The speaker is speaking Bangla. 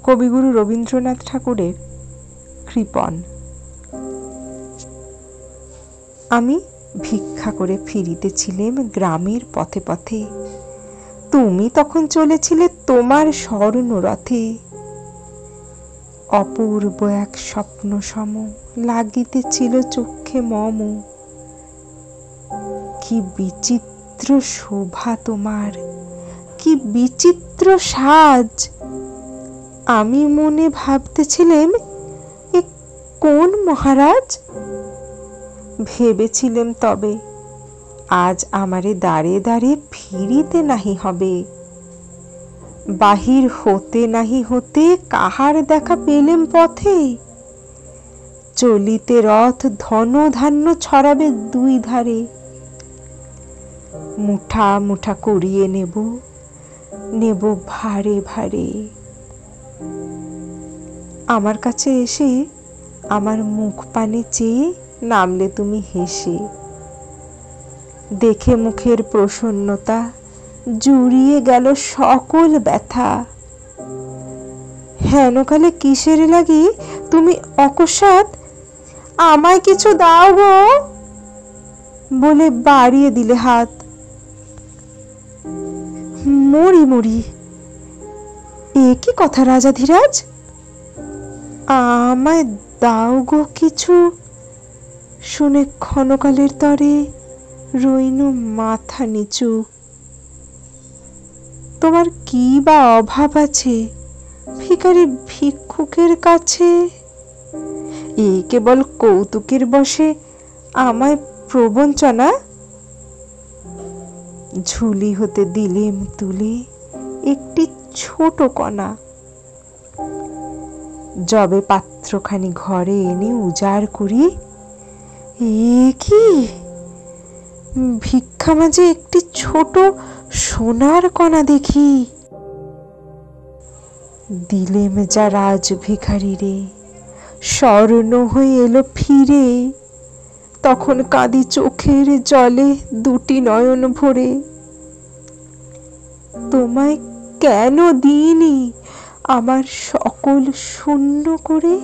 কবিগুরু রবীন্দ্রনাথ ঠাকুরের কৃপণ। আমি ভিক্ষা করে ফিরিতেছিলাম গ্রামের পথে পথে, তুমি তখন চলেছিলে তোমার স্বর্ণরথে। অপূর্ব এক স্বপ্ন সম লাগিতেছিল চক্ষে মম। কি বিচিত্র শোভা তোমার, কি বিচিত্র সাজ। আমি মনে ভাবতেছিলাম, এ কোন মহারাজ? ভেবেছিলাম তবে আজ আমারে দাঁড়ে দাঁড়ে ফিরিতে নাহি হবে। বাহির হতে নাহি হতে কাহার দেখা পেলেম পথে। চলিতে রথ ধন ধান্য ছড়াবে দুই ধারে। মুঠা মুঠা করিয়ে নেব, নেব ভারে ভারে। আমার কাছে এসে আমার মুখ পানে চেয়ে নামলে তুমি হেসে। দেখে মুখের প্রসন্নতা জুড়িয়ে গেল সকল ব্যথা। হেনকালে কিসের লাগি তুমি অকস্মাৎ আমায় কিছু দাও গো বলে বাড়িয়ে দিলে হাত। মরি মরি, এ কি কথা রাজাধিরাজ? আমায় দাও গো কিছু শুনে ক্ষণকালের তরে রইনু মাথা নিচু। তোমার কি বা অভাব আছে ভিখারি ভিক্ষুকের কাছে? এই কেবল কৌতুকের বশে আমায় প্রবঞ্চনা? ঝুলি হতে দিলেম তুলে একটি ছোট কণা। যবে পাত্রখানি ঘরে এনে উজাড় করি, এ কি ভিক্ষা মাঝে একটি ছোট সোনার কণা দেখি। দিলেম যা রাজ ভিখারি রে, স্বর্ণ হয়ে এলো ফিরে। তখন কাঁদি চোখের জলে দুটি নয়ন ভরে। তোমায় কেন দিইনি আমার সকল শূন্য করে?